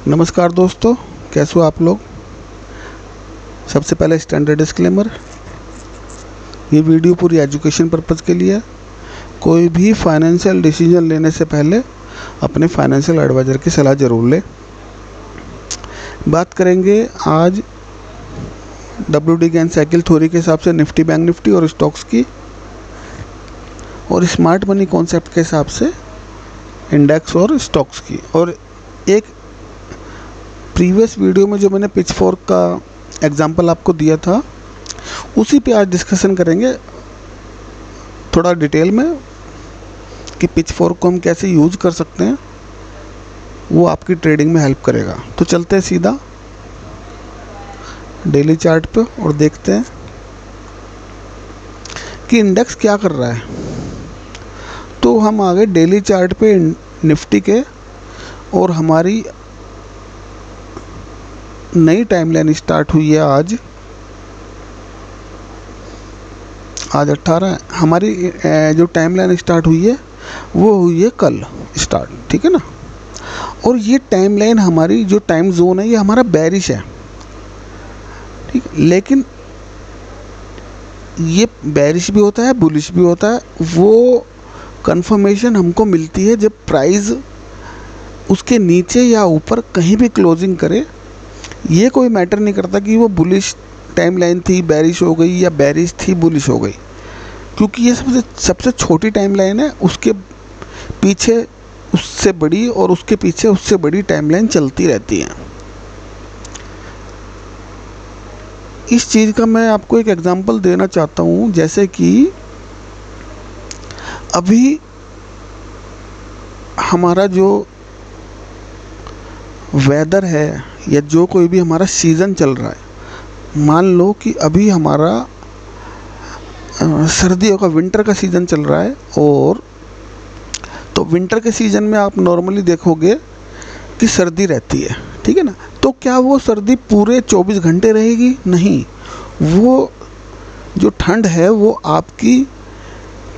नमस्कार दोस्तों, कैसे हो आप लोग। सबसे पहले स्टैंडर्ड डिस्क्लेमर, ये वीडियो पूरी एजुकेशन पर्पज़ के लिए है। कोई भी फाइनेंशियल डिसीजन लेने से पहले अपने फाइनेंशियल एडवाइज़र की सलाह ज़रूर लें। बात करेंगे आज WD गैन साइकिल थ्योरी के हिसाब से निफ्टी, बैंक निफ्टी और स्टॉक्स की, और स्मार्ट मनी कॉन्सेप्ट के हिसाब से इंडेक्स और स्टॉक्स की। और एक प्रीवियस वीडियो में जो मैंने पिचफोर्क का एग्जांपल आपको दिया था, उसी पे आज डिस्कशन करेंगे थोड़ा डिटेल में कि पिचफोर्क को हम कैसे यूज़ कर सकते हैं, वो आपकी ट्रेडिंग में हेल्प करेगा। तो चलते हैं सीधा डेली चार्ट पे और देखते हैं कि इंडेक्स क्या कर रहा है। तो हम आ गए डेली चार्ट पे निफ्टी के, और हमारी नई टाइमलाइन स्टार्ट हुई है आज 18 है। हमारी जो टाइमलाइन स्टार्ट हुई है वो हुई है कल स्टार्ट, ठीक है ना। और ये टाइमलाइन हमारी जो टाइम जोन है ये हमारा बेरिश है, ठीक। लेकिन ये बेरिश भी होता है, बुलिश भी होता है। वो कंफर्मेशन हमको मिलती है जब प्राइस उसके नीचे या ऊपर कहीं भी क्लोजिंग करे। ये कोई मैटर नहीं करता कि वो बुलिश टाइमलाइन थी, बेरिश हो गई, या बेरिश थी, बुलिश हो गई, क्योंकि ये सबसे छोटी टाइमलाइन है। उसके पीछे उससे बड़ी और उसके पीछे उससे बड़ी टाइमलाइन चलती रहती है। इस चीज़ का मैं आपको एक एग्जांपल देना चाहता हूँ। जैसे कि अभी हमारा जो वेदर है या जो कोई भी हमारा सीज़न चल रहा है, मान लो कि अभी हमारा सर्दियों का विंटर का सीज़न चल रहा है, और तो विंटर के सीज़न में आप नॉर्मली देखोगे कि सर्दी रहती है, ठीक है ना। तो क्या वो सर्दी पूरे 24 घंटे रहेगी? नहीं, वो जो ठंड है वो आपकी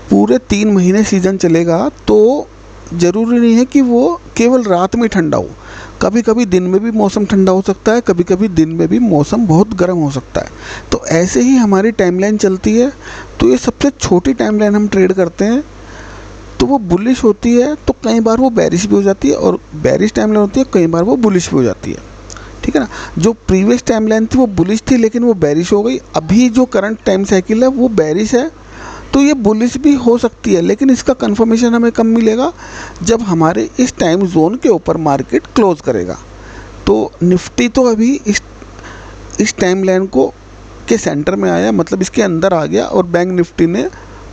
पूरे 3 महीने सीज़न चलेगा। तो ज़रूरी नहीं है कि वो केवल रात में ठंडा हो, कभी कभी दिन में भी मौसम ठंडा हो सकता है, कभी कभी दिन में भी मौसम बहुत गर्म हो सकता है। तो ऐसे ही हमारी टाइमलाइन चलती है। तो ये सबसे छोटी टाइमलाइन हम ट्रेड करते हैं, तो वो बुलिश होती है, तो कई बार वो बेरिश भी हो जाती है, और बेरिश टाइमलाइन होती है कई बार वो बुलिश भी हो जाती है, ठीक है ना। जो प्रीवियस टाइमलाइन थी वो बुलिश थी, लेकिन वो बेरिश हो गई। अभी जो करंट टाइम साइकिल है वो बेरिश है, तो ये बुलिश भी हो सकती है, लेकिन इसका कंफर्मेशन हमें कब मिलेगा? जब हमारे इस टाइम जोन के ऊपर मार्केट क्लोज करेगा। तो निफ्टी तो अभी इस टाइमलाइन को के सेंटर में आया, मतलब इसके अंदर आ गया, और बैंक निफ्टी ने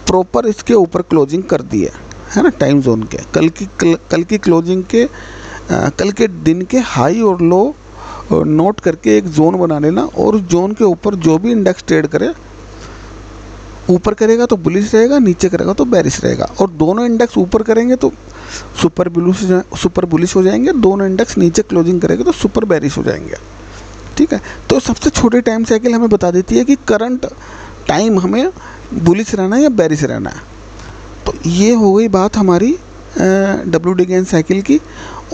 प्रॉपर इसके ऊपर क्लोजिंग कर दी है ना, टाइम जोन के। कल की क्लोजिंग के कल के दिन के हाई और लो नोट करके एक जोन बना लेना, और उस जोन के ऊपर जो भी इंडेक्स ट्रेड करे, ऊपर करेगा तो बुलिश रहेगा, नीचे करेगा तो बेरिश रहेगा। और दोनों इंडेक्स ऊपर करेंगे तो सुपर बुलिश हो जाएंगे, दोनों इंडेक्स नीचे क्लोजिंग करेंगे तो सुपर बेरिश हो जाएंगे, ठीक है। तो सबसे छोटी टाइम साइकिल हमें बता देती है कि करंट टाइम हमें बुलिश रहना है या बेरिश रहना है। तो ये हो गई बात हमारी WD गैन साइकिल की।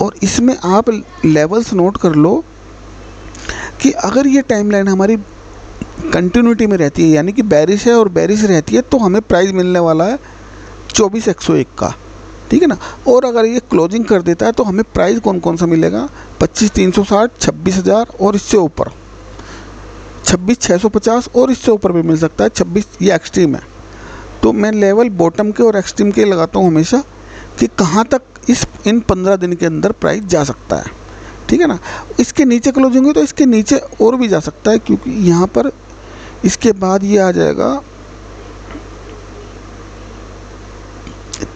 और इसमें आप लेवल्स नोट कर लो कि अगर ये टाइमलाइन हमारी कंटिन्यूटी में रहती है, यानी कि बेरिश है और बेरिश रहती है, तो हमें प्राइस मिलने वाला है 24,101 का, ठीक है ना। और अगर ये क्लोजिंग कर देता है तो हमें प्राइस कौन कौन सा मिलेगा? 25,360, 26,000 और इससे ऊपर 26,650, और इससे ऊपर भी मिल सकता है 26। ये एक्सट्रीम है। तो मैं लेवल बॉटम के और एक्सट्रीम के लगाता हूँ हमेशा कि कहाँ तक इन 15 दिन के अंदर प्राइस जा सकता है, ठीक है ना। इसके नीचे क्लोजिंग हुई तो इसके नीचे और भी जा सकता है, क्योंकि यहाँ पर इसके बाद ये आ जाएगा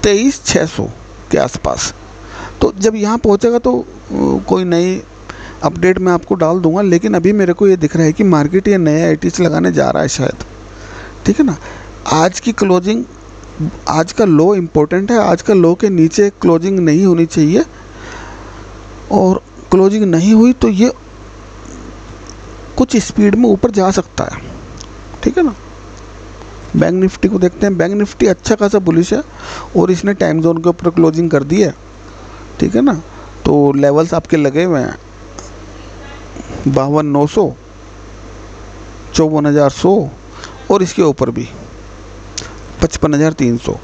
23,600 के आसपास। तो जब यहाँ पहुँचेगा तो कोई नई अपडेट मैं आपको डाल दूंगा, लेकिन अभी मेरे को ये दिख रहा है कि मार्केट ये नया ATH लगाने जा रहा है शायद, ठीक है ना। आज की क्लोजिंग, आज का लो इम्पोर्टेंट है। आज का लो के नीचे क्लोजिंग नहीं होनी चाहिए, और क्लोजिंग नहीं हुई तो ये कुछ स्पीड में ऊपर जा सकता है, ठीक है ना। बैंक निफ्टी को देखते हैं। बैंक निफ्टी अच्छा खासा बुलिश है, और इसने टाइम जोन के ऊपर क्लोजिंग कर दी है, ठीक है ना। तो लेवल्स आपके लगे हुए हैं 52,900, 54,100 और इसके ऊपर भी 55,300।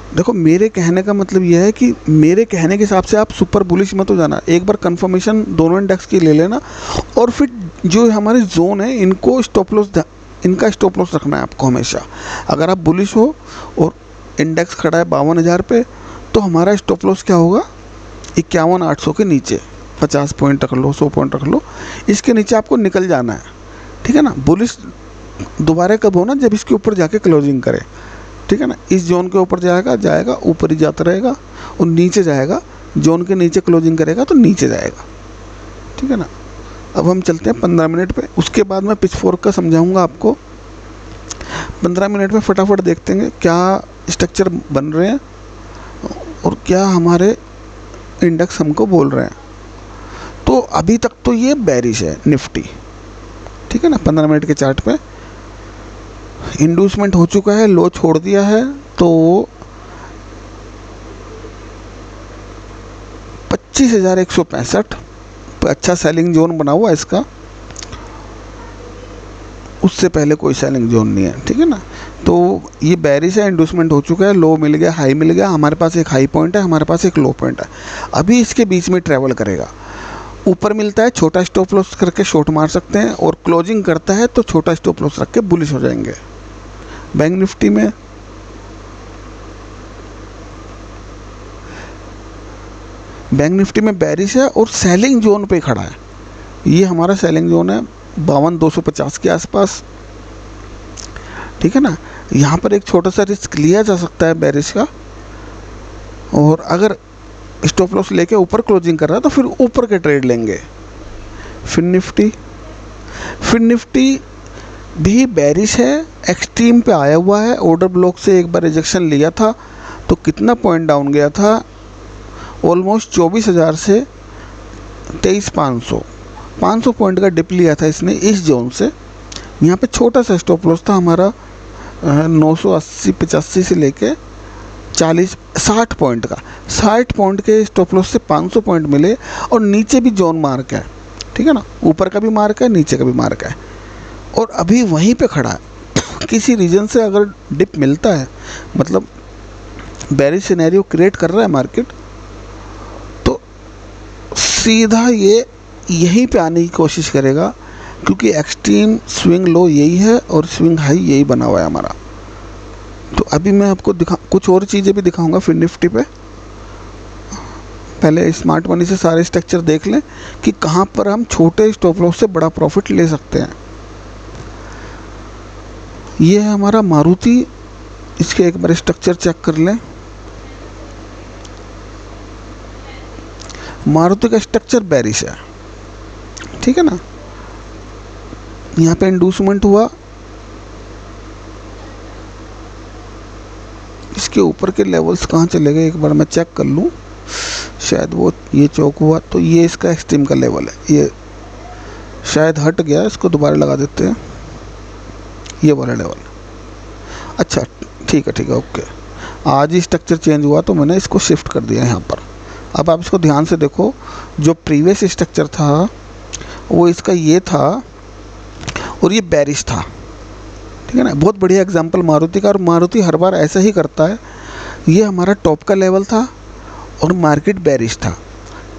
देखो मेरे कहने का मतलब यह है कि मेरे कहने के हिसाब से आप सुपर बुलिश मत हो जाना, एक बार कंफर्मेशन दोनों इंडेक्स की ले लेना और फिर जो हमारे जोन है इनको स्टॉप लॉस, इनका स्टॉप लॉस रखना है आपको हमेशा। अगर आप बुलिश हो और इंडेक्स खड़ा है 52,000 पे, तो हमारा स्टॉप लॉस क्या होगा 51,800 के नीचे। 50 पॉइंट रख लो, 100 पॉइंट रख लो, इसके नीचे आपको निकल जाना है, ठीक है ना। बुलिश दोबारा कब हो ना, जब इसके ऊपर जाके क्लोजिंग करे, ठीक है ना। इस जोन के ऊपर जाएगा ऊपर ही जाता रहेगा, और नीचे जाएगा, जोन के नीचे क्लोजिंग करेगा तो नीचे जाएगा, ठीक है ना। अब हम चलते हैं 15 मिनट पे, उसके बाद मैं पिच फोर्क का समझाऊंगा आपको। 15 मिनट में फटाफट देखते हैं क्या स्ट्रक्चर बन रहे हैं और क्या हमारे इंडेक्स हमको बोल रहे हैं। तो अभी तक तो ये बेरिश है निफ्टी, ठीक है ना। 15 मिनट के चार्ट पे इंड्यूसमेंट हो चुका है, लो छोड़ दिया है, तो 25,165 अच्छा सेलिंग जोन बना हुआ है इसका, उससे पहले कोई सेलिंग जोन नहीं है, ठीक है ना। तो ये बेरिश है, इंड्यूसमेंट हो चुका है, लो मिल गया, हाई मिल गया, हमारे पास एक हाई पॉइंट है, हमारे पास एक लो पॉइंट है। अभी इसके बीच में ट्रेवल करेगा, ऊपर मिलता है छोटा स्टॉप लॉस करके शॉर्ट मार सकते हैं, और क्लोजिंग करता है तो छोटा स्टॉप लॉस रख के बुलिश हो जाएंगे। बैंक निफ्टी में बेरिश है और सेलिंग जोन पे खड़ा है। ये हमारा सेलिंग जोन है 52,250 के आसपास, ठीक है ना। यहाँ पर एक छोटा सा रिस्क लिया जा सकता है बेरिश का, और अगर स्टॉप लॉस लेके ऊपर क्लोजिंग कर रहा है तो फिर ऊपर के ट्रेड लेंगे। फिर निफ्टी भी बेरिश है, एक्सट्रीम पे आया हुआ है, ऑर्डर ब्लॉक से एक बार रिजेक्शन लिया था तो कितना पॉइंट डाउन गया था, ऑलमोस्ट 24,000 से 23,500, 500 पॉइंट का डिप लिया था इसने इस जोन से। यहाँ पे छोटा सा स्टॉप लॉस था हमारा 980-85 से लेके 60 पॉइंट का। 60 पॉइंट के स्टॉप लॉस से 500 पॉइंट मिले, और नीचे भी जोन मार्क है, ठीक है ना। ऊपर का भी मार्क है, नीचे का भी मार्क है, और अभी वहीं पे खड़ा है। किसी रीजन से अगर डिप मिलता है, मतलब बेरिश सिनेरियो क्रिएट कर रहा है मार्केट, तो सीधा ये यहीं पे आने की कोशिश करेगा, क्योंकि एक्सट्रीम स्विंग लो यही है और स्विंग हाई यही बना हुआ है हमारा। तो अभी मैं आपको कुछ और चीज़ें भी दिखाऊंगा फिर निफ्टी पे। पहले स्मार्ट मनी से सारे स्ट्रक्चर देख लें कि कहाँ पर हम छोटे स्टॉप लॉस से बड़ा प्रॉफिट ले सकते हैं। ये है हमारा मारुति, इसके एक बार स्ट्रक्चर चेक कर लें। मारुति का स्ट्रक्चर बेरिश है, ठीक है ना। यहाँ पे इंड्यूसमेंट हुआ, इसके ऊपर के लेवल्स कहाँ चले गए एक बार मैं चेक कर लूँ। शायद वो ये चौक हुआ, तो ये इसका एक्सट्रीम का लेवल है, ये शायद हट गया, इसको दोबारा लगा देते हैं, ये वाला लेवल। अच्छा ठीक है ओके। आज ही स्ट्रक्चर चेंज हुआ तो मैंने इसको शिफ्ट कर दिया यहाँ पर। अब आप इसको ध्यान से देखो, जो प्रीवियस स्ट्रक्चर था वो इसका ये था और ये बेरिश था, ठीक है ना। बहुत बढ़िया एग्जांपल मारुति का, और मारुति हर बार ऐसा ही करता है। ये हमारा टॉप का लेवल था और मार्केट बेरिश था,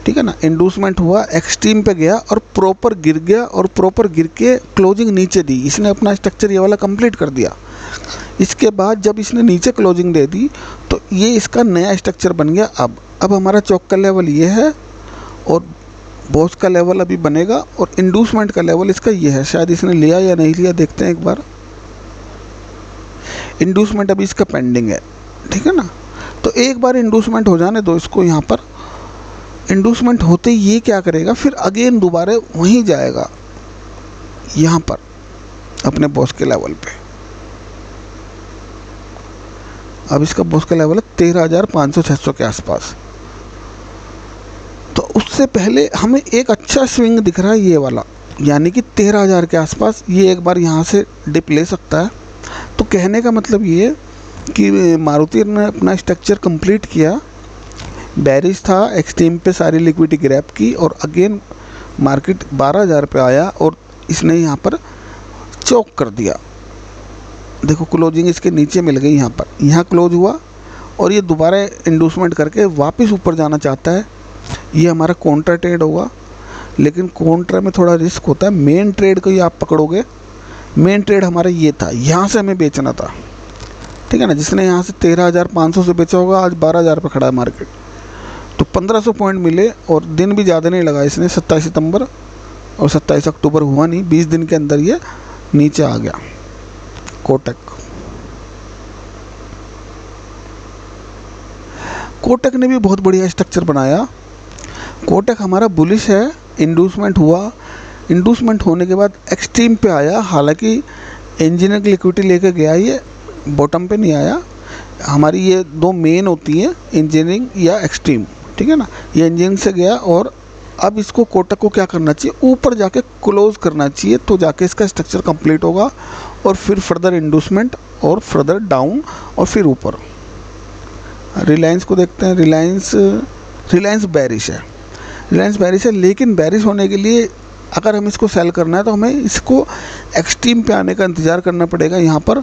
ठीक है ना। इंड्यूसमेंट हुआ, एक्सट्रीम पे गया और प्रॉपर गिर गया, और प्रॉपर गिर के क्लोजिंग नीचे दी। इसने अपना स्ट्रक्चर ये वाला कंप्लीट कर दिया। इसके बाद जब इसने नीचे क्लोजिंग दे दी तो ये इसका नया स्ट्रक्चर बन गया। अब हमारा चौक का लेवल ये है, और बॉस का लेवल अभी बनेगा, और इंड्यूसमेंट का लेवल इसका ये है। शायद इसने लिया या नहीं लिया, देखते हैं एक बार। इंड्यूसमेंट अभी इसका पेंडिंग है, ठीक है ना। तो एक बार इंड्यूसमेंट हो जाने दो इसको। यहाँ पर इंड्यूसमेंट होते ही ये क्या करेगा, फिर अगेन दोबारा वहीं जाएगा, यहाँ पर अपने बॉस के लेवल पे। अब इसका बॉस का लेवल है 13,500-600 के आसपास। तो उससे पहले हमें एक अच्छा स्विंग दिख रहा है ये वाला, यानी कि 13,000 के आसपास ये एक बार यहाँ से डिप ले सकता है। तो कहने का मतलब ये कि मारुति ने अपना स्ट्रक्चर कंप्लीट किया, बेरिश था, एक्सट्रीम पे सारी लिक्विडिटी ग्रैब की, और अगेन मार्केट 12,000 पे आया और इसने यहाँ पर चौक कर दिया। देखो क्लोजिंग इसके नीचे मिल गई, यहाँ पर यहाँ क्लोज हुआ और ये दोबारा इंड्यूसमेंट करके वापस ऊपर जाना चाहता है। ये हमारा काउंटर ट्रेड होगा, लेकिन काउंटर में थोड़ा रिस्क होता है। मेन ट्रेड को ये आप पकड़ोगे, मेन ट्रेड हमारा ये था, यहाँ से हमें बेचना था, ठीक है ना। जिसने यहाँ से 13,500 से बेचा होगा, आज 12,000 पे खड़ा है मार्केट, तो 1500 पॉइंट मिले और दिन भी ज़्यादा नहीं लगा इसने। 27 सितंबर और 27 अक्टूबर हुआ नहीं, 20 दिन के अंदर ये नीचे आ गया। कोटक ने भी बहुत बढ़िया स्ट्रक्चर बनाया। कोटक हमारा बुलिश है, इंड्यूसमेंट हुआ, इंड्यूसमेंट होने के बाद एक्सट्रीम पे आया। हालांकि इंजीनियर की लिक्विडिटी लेके गया, ये बॉटम पे नहीं आया। हमारी ये दो मेन होती हैं, इंजीनियरिंग या एक्सट्रीम, ठीक है ना। ये इंजीनियरिंग से गया और अब इसको कोटक को क्या करना चाहिए, ऊपर जाके क्लोज करना चाहिए, तो जाके इसका स्ट्रक्चर कंप्लीट होगा और फिर फर्दर इंड्यूसमेंट और फर्दर डाउन और फिर ऊपर। रिलायंस को देखते हैं। रिलायंस बेरिश है, रिलायंस बेरिश है, लेकिन बेरिश होने के लिए अगर हम इसको सेल करना है तो हमें इसको एक्सट्रीम पे आने का इंतज़ार करना पड़ेगा यहाँ पर,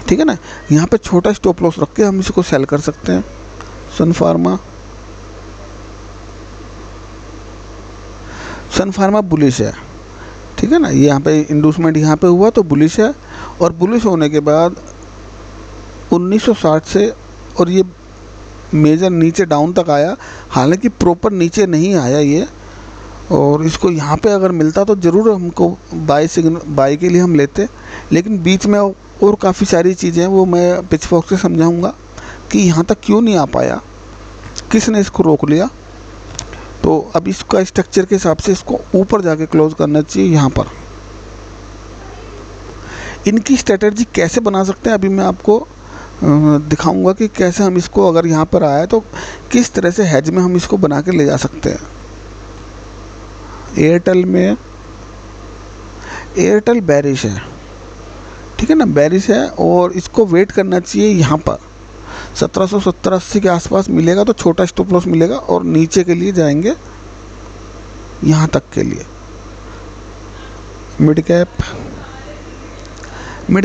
ठीक है ना। यहाँ पे छोटा स्टॉप लॉस रख के हम इसको सेल कर सकते हैं। सन फार्मा बुलिश है, ठीक है ना। यहाँ पे इंड्यूसमेंट यहाँ पे हुआ तो बुलिश है, और बुलिश होने के बाद 1960 से और ये मेजर नीचे डाउन तक आया। हालांकि प्रॉपर नीचे नहीं आया ये, और इसको यहाँ पे अगर मिलता तो ज़रूर हमको बाई के लिए हम लेते, लेकिन बीच में और काफ़ी सारी चीज़ें वो मैं पिचफॉक्स से समझाऊंगा कि यहाँ तक क्यों नहीं आ पाया, किसने इसको रोक लिया। तो अब इसका स्ट्रक्चर के हिसाब से इसको ऊपर जाके क्लोज करना चाहिए यहाँ पर। इनकी स्ट्रेटजी कैसे बना सकते हैं अभी मैं आपको दिखाऊंगा कि कैसे हम इसको, अगर यहाँ पर आया तो किस तरह से हेज में हम इसको बना के ले जा सकते हैं। एयरटेल बेरिश है, ठीक है ना, बेरिश है, और इसको वेट करना चाहिए यहाँ पर 1770-80 के आसपास मिलेगा तो छोटा स्टॉप लॉस मिलेगा, और नीचे के लिए जाएंगे यहाँ तक के लिए। मिड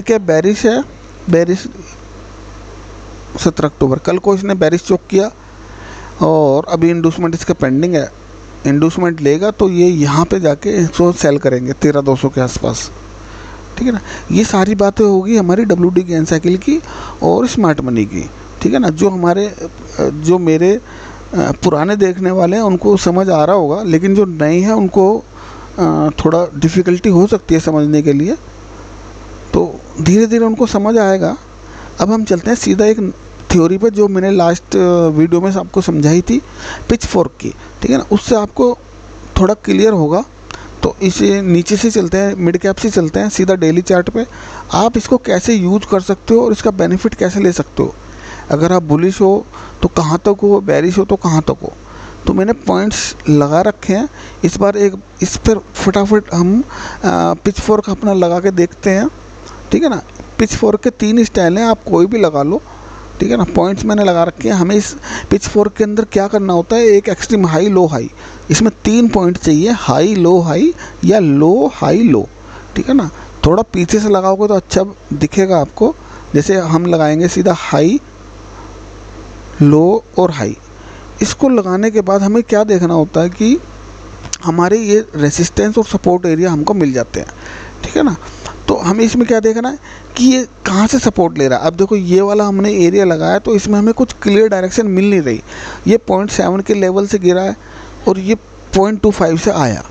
कैप बेरिश है, बेरिश 17 अक्टूबर, कल को इसने बेरिश चौक किया और अभी इंड्यूसमेंट इसका पेंडिंग है। इंड्यूसमेंट लेगा तो ये यहाँ पे जाके इसको सेल करेंगे 13,200 के आसपास, ठीक है ना। ये सारी बातें होगी हमारी WD गेन साइकिल की और स्मार्ट मनी की, ठीक है ना। जो मेरे पुराने देखने वाले हैं उनको समझ आ रहा होगा, लेकिन जो नए हैं उनको थोड़ा डिफ़िकल्टी हो सकती है समझने के लिए, तो धीरे धीरे उनको समझ आएगा। अब हम चलते हैं सीधा एक थ्योरी पे जो मैंने लास्ट वीडियो में आपको समझाई थी पिचफोर्क की, ठीक है ना, उससे आपको थोड़ा क्लियर होगा। तो इसे नीचे से चलते हैं, मिड कैप से चलते हैं सीधा डेली चार्ट पे। आप इसको कैसे यूज कर सकते हो और इसका बेनिफिट कैसे ले सकते हो। अगर आप बुलिश हो तो कहाँ तक हो, बेरिश हो तो कहाँ तक हो। तो मैंने पॉइंट्स लगा रखे हैं। इस बार इस पर फटाफट हम पिचफोर्क अपना लगा के देखते हैं, ठीक है ना। पिचफोर्क के 3 स्टाइल हैं, आप कोई भी लगा लो, ठीक है ना। पॉइंट्स मैंने लगा रखे हैं। हमें इस पिचफोर्क के अंदर क्या करना होता है, एक एक्सट्रीम हाई लो हाई, इसमें 3 पॉइंट चाहिए, हाई लो हाई या लो हाई लो, ठीक है ना। थोड़ा पीछे से लगाओगे तो अच्छा दिखेगा आपको। जैसे हम लगाएंगे सीधा हाई लो और हाई। इसको लगाने के बाद हमें क्या देखना होता है कि हमारे ये रेसिस्टेंस और सपोर्ट एरिया हमको मिल जाते हैं, ठीक है ना। तो हमें इसमें क्या देखना है कि ये कहाँ से सपोर्ट ले रहा है। अब देखो ये वाला हमने एरिया लगाया तो इसमें हमें कुछ क्लियर डायरेक्शन मिल नहीं रही। ये 0.7 के लेवल से गिरा है और ये 0.25 से आया,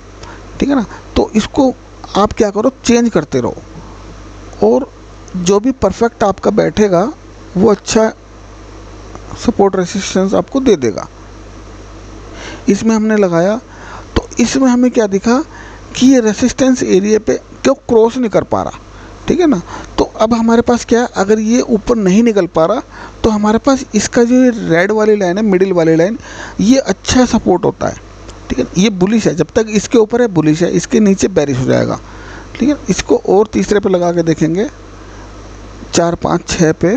ठीक है ना। तो इसको आप क्या करो, चेंज करते रहो और जो भी परफेक्ट आपका बैठेगा वो अच्छा सपोर्ट रेसिस्टेंस आपको दे देगा। इसमें हमने लगाया तो इसमें हमें क्या दिखा कि ये रेसिस्टेंस एरिया पे क्यों क्रॉस नहीं कर पा रहा, ठीक है ना। तो अब हमारे पास क्या है, अगर ये ऊपर नहीं निकल पा रहा तो हमारे पास इसका जो रेड वाली लाइन है, मिडिल वाली लाइन, ये अच्छा सपोर्ट होता है, ठीक है। ये बुलिश है, जब तक इसके ऊपर है बुलिश है, इसके नीचे बेरिश हो जाएगा, ठीक है। इसको और तीसरे पे लगा के देखेंगे, 4 5 6 पे,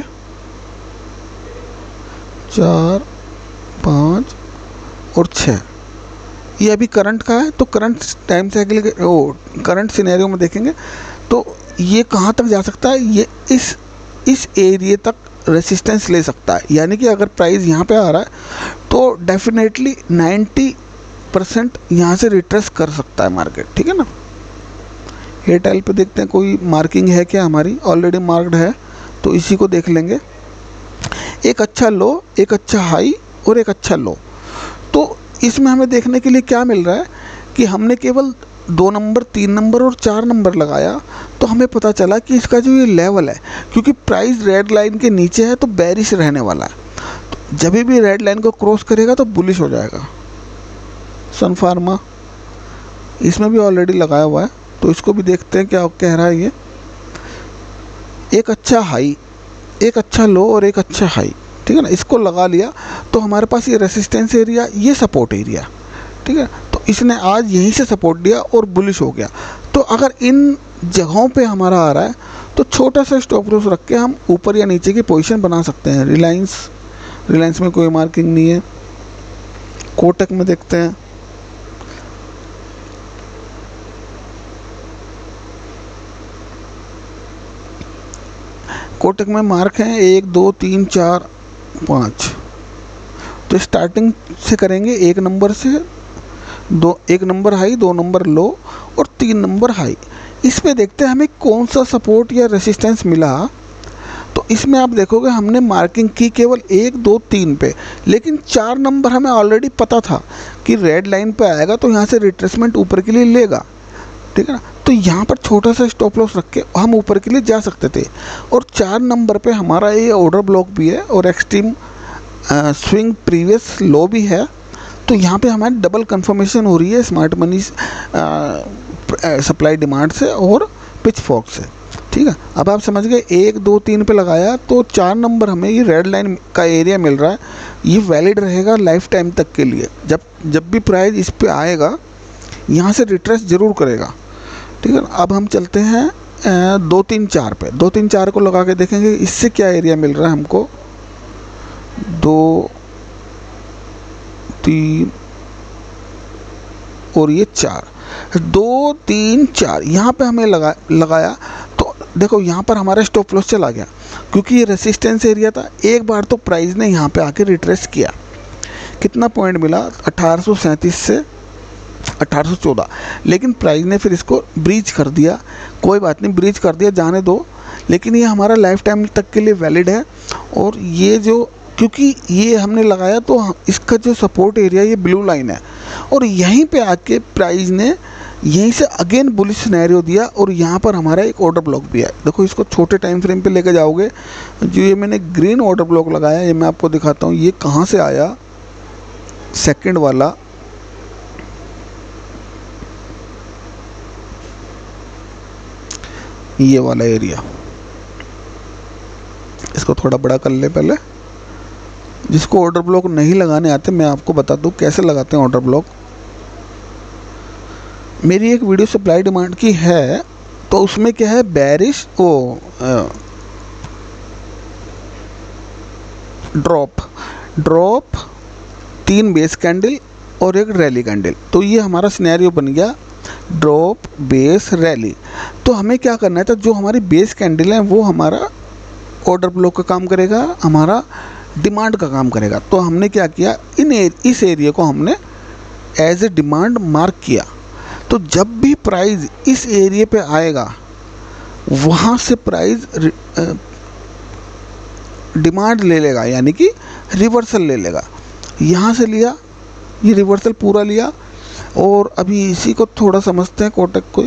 4 5 और 6, ये अभी करंट का है, तो करंट टाइम साइकिल के करंट सिनेरियो में देखेंगे तो ये कहाँ तक जा सकता है, ये इस एरिया तक रेसिस्टेंस ले सकता है। यानी कि अगर प्राइस यहाँ पे आ रहा है तो डेफिनेटली 90% यहाँ से रिट्रेस कर सकता है मार्केट, ठीक है ना। एयरटेल पे देखते हैं कोई मार्किंग है क्या, हमारी ऑलरेडी मार्क्ड है, तो इसी को देख लेंगे। एक अच्छा लो, एक अच्छा हाई और एक अच्छा लो। तो इसमें हमें देखने के लिए क्या मिल रहा है कि हमने केवल 2 नंबर, 3 नंबर और 4 नंबर लगाया तो हमें पता चला कि इसका जो ये लेवल है, क्योंकि प्राइस रेड लाइन के नीचे है तो बेरिश रहने वाला है, तो जब भी रेड लाइन को क्रॉस करेगा तो बुलिश हो जाएगा। सन फार्मा इसमें भी ऑलरेडी लगाया हुआ है, तो इसको भी देखते हैं क्या कह रहा है ये। एक अच्छा हाई, एक अच्छा लो और एक अच्छा हाई, ठीक है ना, इसको लगा लिया तो हमारे पास ये रेसिस्टेंस एरिया, ये सपोर्ट एरिया, ठीक है। तो इसने आज यहीं से सपोर्ट दिया और बुलिश हो गया। तो अगर इन जगहों पे हमारा आ रहा है तो छोटा सा स्टॉप लॉस रख के हम ऊपर या नीचे की पोजीशन बना सकते हैं। रिलायंस में कोई मार्किंग नहीं है। कोटक में देखते हैं, कोटक में मार्क हैं 1 2 3 4 5। तो स्टार्टिंग से करेंगे 1 नंबर से, 1 नंबर हाई, 2 नंबर लो और 3 नंबर हाई। इस पे देखते हैं हमें कौन सा सपोर्ट या रेसिस्टेंस मिला। तो इसमें आप देखोगे हमने मार्किंग की केवल 1 2 3 पे, लेकिन 4 नंबर हमें ऑलरेडी पता था कि रेड लाइन पे आएगा तो यहाँ से रिट्रेसमेंट ऊपर के लिए लेगा, ठीक है ना। तो यहाँ पर छोटा सा स्टॉप लॉस रख के हम ऊपर के लिए जा सकते थे। और 4 नंबर पे हमारा ये ऑर्डर ब्लॉक भी है और एक्सट्रीम स्विंग प्रीवियस लो भी है। तो यहाँ पे हमारी डबल कंफर्मेशन हो रही है स्मार्ट मनी सप्लाई डिमांड से और पिच फॉक से, ठीक है। अब आप समझ गए 1 2 3 पे लगाया तो 4 नंबर हमें ये रेड लाइन का एरिया मिल रहा है, ये वैलिड रहेगा लाइफ टाइम तक के लिए। जब भी प्राइस इस पे आएगा यहाँ से रिट्रेस ज़रूर करेगा, ठीक है ना। अब हम चलते हैं 2 3 4 पे। 2 3 4 को लगा के देखेंगे इससे क्या एरिया मिल रहा है हमको। 2 3 और ये 4, 2 3 4 यहाँ पे हमें लगाया तो देखो यहाँ पर हमारा स्टॉप लॉस चला गया, क्योंकि ये रेसिस्टेंस एरिया था। एक बार तो प्राइस ने यहाँ पे आके रिट्रेस किया, कितना पॉइंट मिला 1837 से 1814, लेकिन प्राइस ने फिर इसको ब्रीच कर दिया। कोई बात नहीं, ब्रीच कर दिया, जाने दो, लेकिन ये हमारा लाइफ टाइम तक के लिए वैलिड है। और ये जो, क्योंकि ये हमने लगाया तो इसका जो सपोर्ट एरिया ये ब्लू लाइन है, और यहीं पे आके प्राइस ने यहीं से अगेन बुलिश सिनेरियो दिया और यहाँ पर हमारा एक ऑर्डर ब्लॉक भी है। देखो इसको छोटे टाइम फ्रेम पे लेके जाओगे, जो ये मैंने ग्रीन ऑर्डर ब्लॉक लगाया, ये मैं आपको दिखाता हूँ ये कहाँ से आया। सेकंड वाला ये वाला एरिया, इसको थोड़ा बड़ा कर ले पहले। जिसको ऑर्डर ब्लॉक नहीं लगाने आते मैं आपको बता दूं कैसे लगाते हैं ऑर्डर ब्लॉक। मेरी एक वीडियो सप्लाई डिमांड की है, तो उसमें क्या है, बेरिश ड्रॉप 3 बेस कैंडल और एक रैली कैंडल। तो ये हमारा सिनेरियो बन गया ड्रॉप बेस रैली। तो हमें क्या करना है, तो जो हमारी बेस कैंडल है वो हमारा ऑर्डर ब्लॉक का काम करेगा, हमारा डिमांड का काम करेगा। तो हमने क्या किया, इस एरिया को हमने एज ए डिमांड मार्क किया। तो जब भी प्राइस इस एरिया पे आएगा वहाँ से प्राइस डिमांड ले लेगा, यानी कि रिवर्सल ले लेगा। यहाँ से लिया, ये रिवर्सल पूरा लिया। और अभी इसी को थोड़ा समझते हैं कोटक को।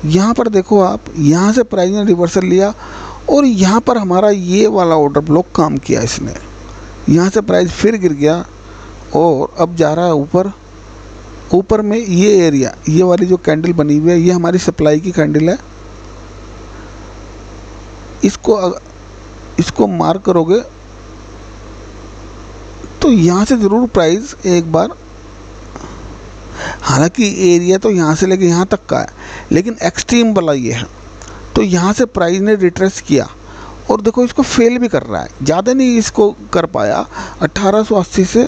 यहाँ पर देखो आप, यहाँ से प्राइस ने रिवर्सल लिया और यहाँ पर हमारा ये वाला ऑर्डर ब्लॉक काम किया इसने। यहाँ से प्राइस फिर गिर गया और अब जा रहा है ऊपर। ऊपर में ये एरिया, ये वाली जो कैंडल बनी हुई है, ये हमारी सप्लाई की कैंडल है। इसको मार्क करोगे तो यहाँ से ज़रूर प्राइस एक बार, हालांकि एरिया तो यहाँ से लेके यहाँ तक का है, लेकिन एक्सट्रीम वाला ये है। तो यहाँ से प्राइस ने रिट्रेस किया और देखो इसको फेल भी कर रहा है, ज़्यादा नहीं इसको कर पाया, 1880 से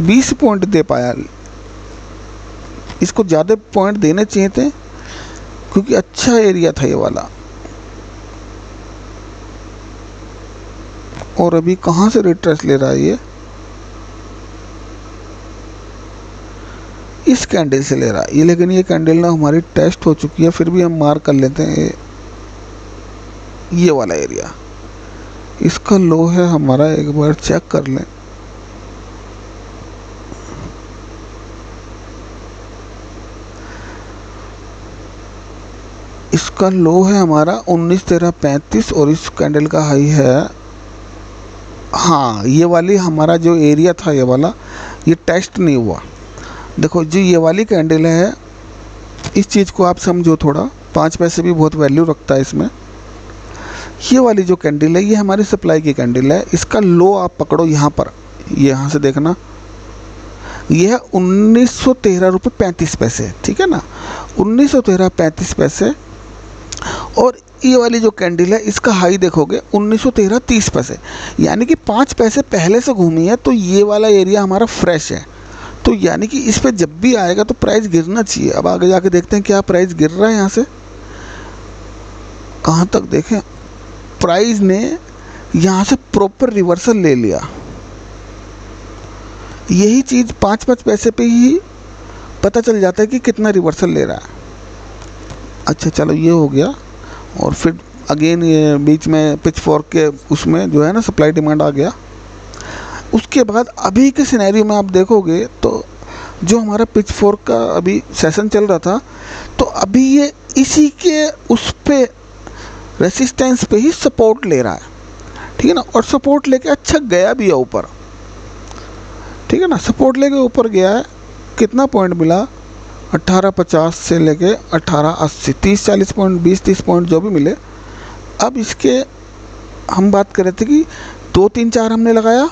20 पॉइंट दे पाया, इसको ज़्यादा पॉइंट देने चाहिए थे क्योंकि अच्छा एरिया था ये वाला। और अभी कहाँ से रिट्रेस ले रहा है ये, इस कैंडल से ले रहा है ये, लेकिन ये कैंडल ना हमारी टेस्ट हो चुकी है, फिर भी हम मार्क कर लेते हैं ये वाला एरिया। इसका लो है हमारा, एक बार चेक कर लें। इसका लो है हमारा 19-13-35 और इस कैंडल का हाई है, हाँ ये वाली हमारा जो एरिया था ये वाला, ये टेस्ट नहीं हुआ। देखो जो ये वाली कैंडल है, इस चीज़ को आप समझो थोड़ा, 5 पैसे भी बहुत वैल्यू रखता है इसमें। ये वाली जो कैंडल है ये हमारी सप्लाई की कैंडल है, इसका लो आप पकड़ो यहाँ पर, यहाँ से देखना, ये है 1913.35 रुपये, ठीक है ना, 1913.35। और ये वाली जो कैंडल है इसका हाई देखोगे 1913.30, यानी कि 5 पैसे पहले से घूमी है, तो ये वाला एरिया हमारा फ्रेश है। तो यानी कि इस पे जब भी आएगा तो प्राइस गिरना चाहिए। अब आगे जाके देखते हैं क्या प्राइस गिर रहा है यहाँ से, कहाँ तक देखें। प्राइस ने यहाँ से प्रॉपर रिवर्सल ले लिया। यही चीज़ 5-5 पैसे पे ही पता चल जाता है कि कितना रिवर्सल ले रहा है। अच्छा चलो ये हो गया, और फिर अगेन ये बीच में पिच फॉर्क के उसमें जो है ना सप्लाई डिमांड आ गया। उसके बाद अभी के सिनेरियो में आप देखोगे तो जो हमारा पिच फॉर्क का अभी सेशन चल रहा था, तो अभी ये इसी के उस पे रेसिस्टेंस पे ही सपोर्ट ले रहा है, ठीक है ना, और सपोर्ट लेके अच्छा गया भी है ऊपर, ठीक है ना, सपोर्ट लेके ऊपर गया है। कितना पॉइंट मिला, 1850 से लेके 1880, 30-40 पॉइंट, 20-30 पॉइंट जो भी मिले। अब इसके हम बात कर रहे थे कि 2-3-4 हमने लगाया,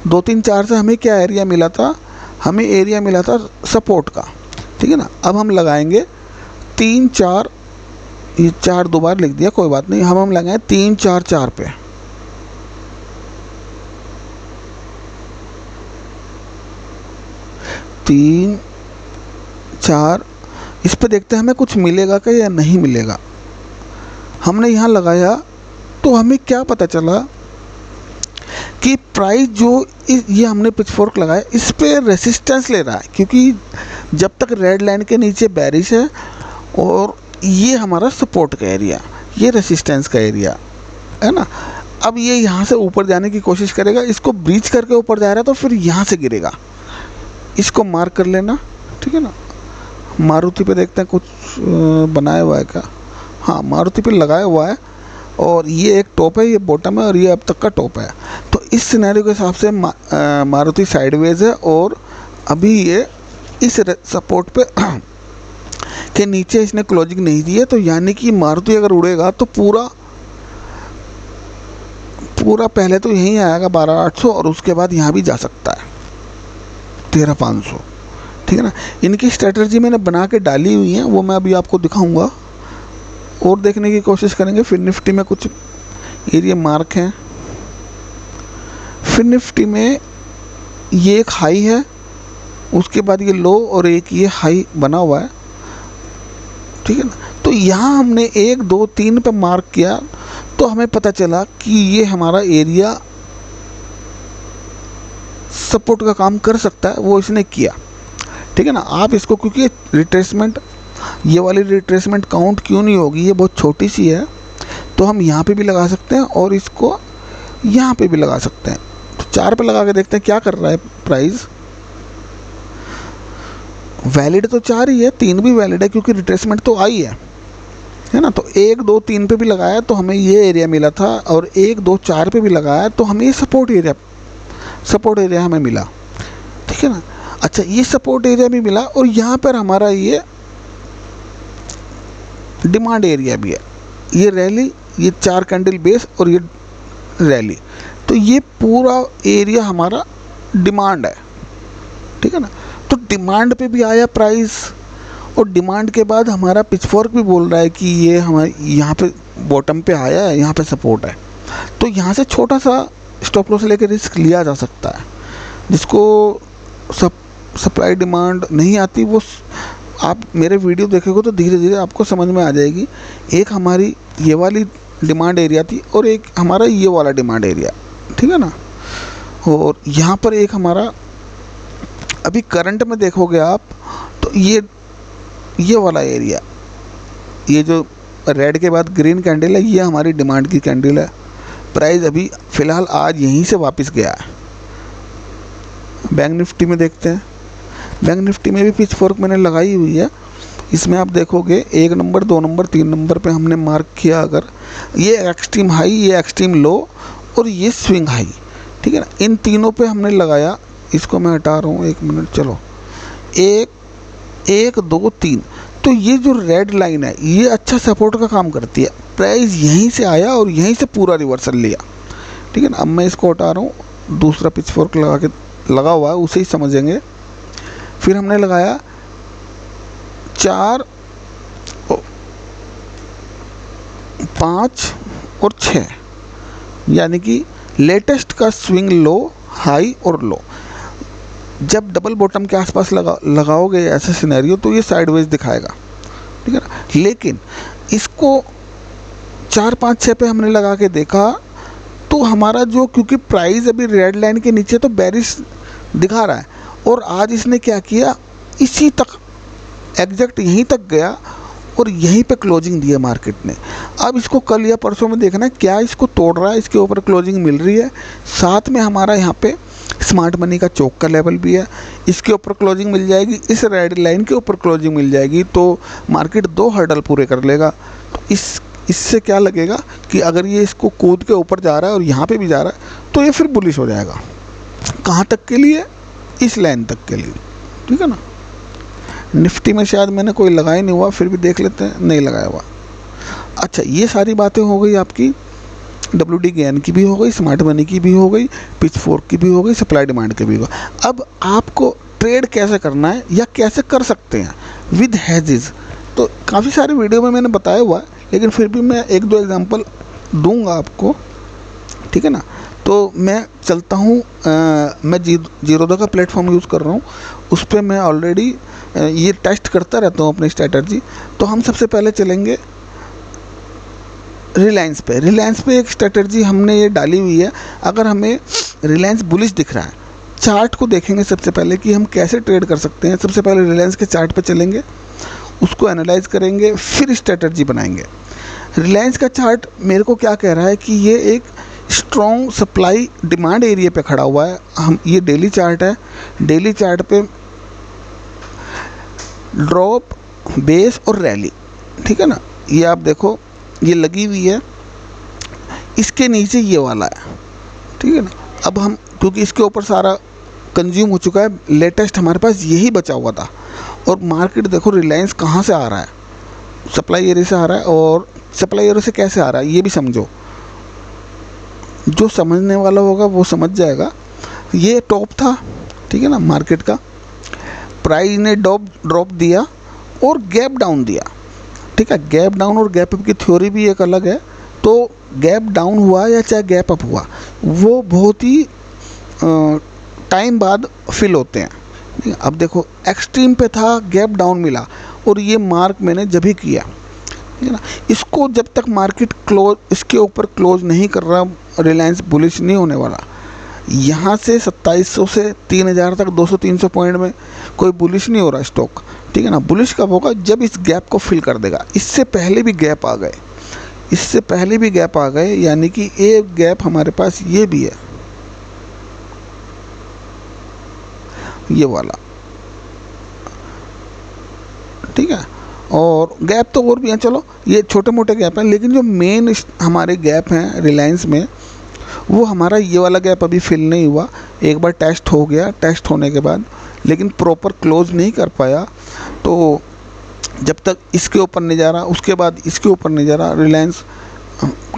2-3-4 से हमें क्या एरिया मिला था, हमें एरिया मिला था सपोर्ट का, ठीक है ना। अब हम लगाएंगे 3-4, ये 4 दो बार लिख दिया, कोई बात नहीं, हम लगाएं 3-4-4 पे। तीन चार, इस पे देखते हैं हमें कुछ मिलेगा क्या या नहीं मिलेगा। हमने यहाँ लगाया तो हमें क्या पता चला कि प्राइस जो ये हमने पिचफोर्क लगाया इस पे रेसिस्टेंस ले रहा है, क्योंकि जब तक रेड लाइन के नीचे बेरिश है और ये हमारा सपोर्ट का एरिया, ये रेसिस्टेंस का एरिया है ना। अब ये यहाँ से ऊपर जाने की कोशिश करेगा, इसको ब्रीच करके ऊपर जा रहा है तो फिर यहाँ से गिरेगा, इसको मार्क कर लेना, ठीक है ना। मारुति पे देखते हैं कुछ बनाया हुआ है क्या, हाँ मारुति पे लगाया हुआ है, और ये एक टॉप है, ये बॉटम है, और ये अब तक का टॉप है। तो इस सिनेरियो के हिसाब से मारुति साइडवेज है, और अभी ये इस सपोर्ट पे के नीचे इसने क्लोजिंग नहीं दी है। तो यानी कि मारुति अगर उड़ेगा तो पूरा पहले तो यहीं आएगा 12,800, और उसके बाद यहाँ भी जा सकता है 13,500, ठीक है ना। इनकी स्ट्रेटजी मैंने बना के डाली हुई है, वो मैं अभी आपको दिखाऊंगा और देखने की कोशिश करेंगे। फिर निफ्टी में कुछ एरिया मार्क हैं। फिर निफ्टी में ये एक हाई है, उसके बाद ये लो, और एक ये हाई बना हुआ है, ठीक है ना। तो यहाँ हमने 1 2 3 पे मार्क किया तो हमें पता चला कि ये हमारा एरिया सपोर्ट का काम कर सकता है, वो इसने किया, ठीक है ना। आप इसको, क्योंकि रिट्रेसमेंट, ये वाली रिट्रेसमेंट काउंट क्यों नहीं होगी, ये बहुत छोटी सी है, तो हम यहाँ पे भी लगा सकते हैं और इसको यहाँ पे भी लगा सकते हैं। तो 4 पे लगा के देखते हैं क्या कर रहा है प्राइस। वैलिड तो 4 ही है, 3 भी वैलिड है क्योंकि रिट्रेसमेंट तो आई है ना। तो 1 2 3 पे भी लगाया तो हमें ये एरिया मिला था, और 1 2 4 पे भी लगाया तो हमें ये सपोर्ट एरिया हमें मिला, ठीक है ना। अच्छा, ये सपोर्ट एरिया भी मिला, और यहाँ पर हमारा ये डिमांड एरिया भी है, ये रैली, ये 4 कैंडल बेस और ये रैली, तो ये पूरा एरिया हमारा डिमांड है, ठीक है ना। तो डिमांड पे भी आया प्राइस, और डिमांड के बाद हमारा पिचफॉर्क भी बोल रहा है कि ये हमारे यहाँ पे बॉटम पे आया है, यहाँ पे सपोर्ट है। तो यहाँ से छोटा सा स्टॉप लॉस लेकर रिस्क लिया जा सकता है। जिसको सप्लाई डिमांड नहीं आती वो आप मेरे वीडियो देखेंगे तो धीरे धीरे आपको समझ में आ जाएगी। एक हमारी ये वाली डिमांड एरिया थी और एक हमारा ये वाला डिमांड एरिया, ठीक है ना। और यहाँ पर एक हमारा अभी करंट में देखोगे आप तो ये वाला एरिया, ये जो रेड के बाद ग्रीन कैंडल है, ये हमारी डिमांड की कैंडल है। प्राइस अभी फ़िलहाल आज यहीं से वापस गया है। बैंक निफ्टी में देखते हैं। बैंक निफ्टी में भी पिच फोर्क मैंने लगाई हुई है। इसमें आप देखोगे 1 नंबर 2 नंबर 3 नंबर पे हमने मार्क किया, अगर ये एक्सट्रीम हाई, ये एक्सट्रीम लो और ये स्विंग हाई, ठीक है ना, इन तीनों पे हमने लगाया। इसको मैं हटा रहा हूँ 1 मिनट, चलो 1 2 3। तो ये जो रेड लाइन है ये अच्छा सपोर्ट का काम करती है। प्राइस यहीं से आया और यहीं से पूरा रिवर्सल लिया, ठीक है ना। अब मैं इसको हटा रहा हूँ, दूसरा पिच फोर्क लगा हुआ है उसे ही समझेंगे। फिर हमने लगाया 4 5 और 6, यानी कि लेटेस्ट का स्विंग लो, हाई और लो। जब डबल बॉटम के आसपास लगाओगे ऐसा सिनेरियो तो ये साइडवेज दिखाएगा, ठीक है ना। लेकिन इसको 4 5 6 पे हमने लगा के देखा तो हमारा जो, क्योंकि प्राइस अभी रेड लाइन के नीचे तो बेरिश दिखा रहा है, और आज इसने क्या किया, इसी तक एग्जैक्ट यहीं तक गया और यहीं पे क्लोजिंग दी है मार्केट ने। अब इसको कल या परसों में देखना है क्या इसको तोड़ रहा है, इसके ऊपर क्लोजिंग मिल रही है। साथ में हमारा यहाँ पे स्मार्ट मनी का चौक का लेवल भी है, इसके ऊपर क्लोजिंग मिल जाएगी, इस रेड लाइन के ऊपर क्लोजिंग मिल जाएगी तो मार्केट 2 हर्डल पूरे कर लेगा। तो इससे क्या लगेगा कि अगर ये इसको कूद के ऊपर जा रहा है और यहाँ पे भी जा रहा है तो ये फिर बुलिश हो जाएगा। कहाँ तक के लिए, इस लाइन तक के लिए, ठीक है ना। निफ्टी में शायद मैंने कोई लगाया नहीं हुआ, फिर भी देख लेते हैं, नहीं लगाया हुआ। अच्छा, ये सारी बातें हो गई आपकी, WD गेन की भी हो गई, स्मार्ट मनी की भी हो गई, पिच फोर्क की भी हो गई, सप्लाई डिमांड की भी हो गई। अब आपको ट्रेड कैसे करना है या कैसे कर सकते हैं विद हेजेस, तो काफ़ी सारे वीडियो में मैंने बताया हुआ है, लेकिन फिर भी मैं 1-2 एग्जांपल दूंगा आपको, ठीक है ना। तो मैं चलता हूँ, मैं जीरोधा का प्लेटफॉर्म यूज़ कर रहा हूँ, उस पर मैं ऑलरेडी ये टेस्ट करता रहता हूँ अपनी स्ट्रैटेजी। तो हम सबसे पहले चलेंगे रिलायंस पे। रिलायंस पे एक स्ट्रैटेजी हमने ये डाली हुई है। अगर हमें रिलायंस बुलिश दिख रहा है, चार्ट को देखेंगे सबसे पहले कि हम कैसे ट्रेड कर सकते हैं। सबसे पहले रिलायंस के चार्ट पे चलेंगे, उसको एनालाइज करेंगे, फिर स्ट्रैटेजी बनाएंगे। रिलायंस का चार्ट मेरे को क्या कह रहा है कि ये एक स्ट्रॉन्ग सप्लाई डिमांड एरिया पे खड़ा हुआ है। हम, ये डेली चार्ट है, डेली चार्ट पे ड्रॉप, बेस और रैली, ठीक है ना। ये आप देखो, ये लगी हुई है, इसके नीचे ये वाला है, ठीक है ना। अब हम, क्योंकि इसके ऊपर सारा कंज्यूम हो चुका है, लेटेस्ट हमारे पास यही बचा हुआ था। और मार्केट देखो रिलायंस कहाँ से आ रहा है, सप्लाई एरिया से आ रहा है। और सप्लाई एरिया से कैसे आ रहा है ये भी समझो, जो समझने वाला होगा वो समझ जाएगा। ये टॉप था, ठीक है ना, मार्केट का। प्राइस ने ड्रॉप दिया और गैप डाउन दिया, ठीक है। गैप डाउन और गैप अप की थ्योरी भी एक अलग है। तो गैप डाउन हुआ या चाहे गैप अप हुआ, वो बहुत ही टाइम बाद फिल होते हैं। अब देखो एक्सट्रीम पे था, गैप डाउन मिला, और ये मार्क मैंने जब ही किया, ठीक है ना। इसको जब तक मार्केट क्लोज, इसके ऊपर क्लोज नहीं कर रहा, रिलायंस बुलिश नहीं होने वाला। यहाँ से 2700 से 3000 तक 200-300 पॉइंट में कोई बुलिश नहीं हो रहा स्टॉक, ठीक है ना। बुलिश कब होगा, जब इस गैप को फिल कर देगा। इससे पहले भी गैप आ गए, इससे पहले भी गैप आ गए, यानी कि एक गैप हमारे पास ये भी है, ये वाला, ठीक है। और गैप तो और भी हैं, चलो ये छोटे मोटे गैप हैं, लेकिन जो मेन हमारे गैप हैं रिलायंस में, वो हमारा ये वाला गैप अभी फिल नहीं हुआ। एक बार टेस्ट हो गया, टेस्ट होने के बाद लेकिन प्रॉपर क्लोज नहीं कर पाया। तो जब तक इसके ऊपर नहीं जा रहा, उसके बाद इसके ऊपर नहीं जा रहा, रिलायंस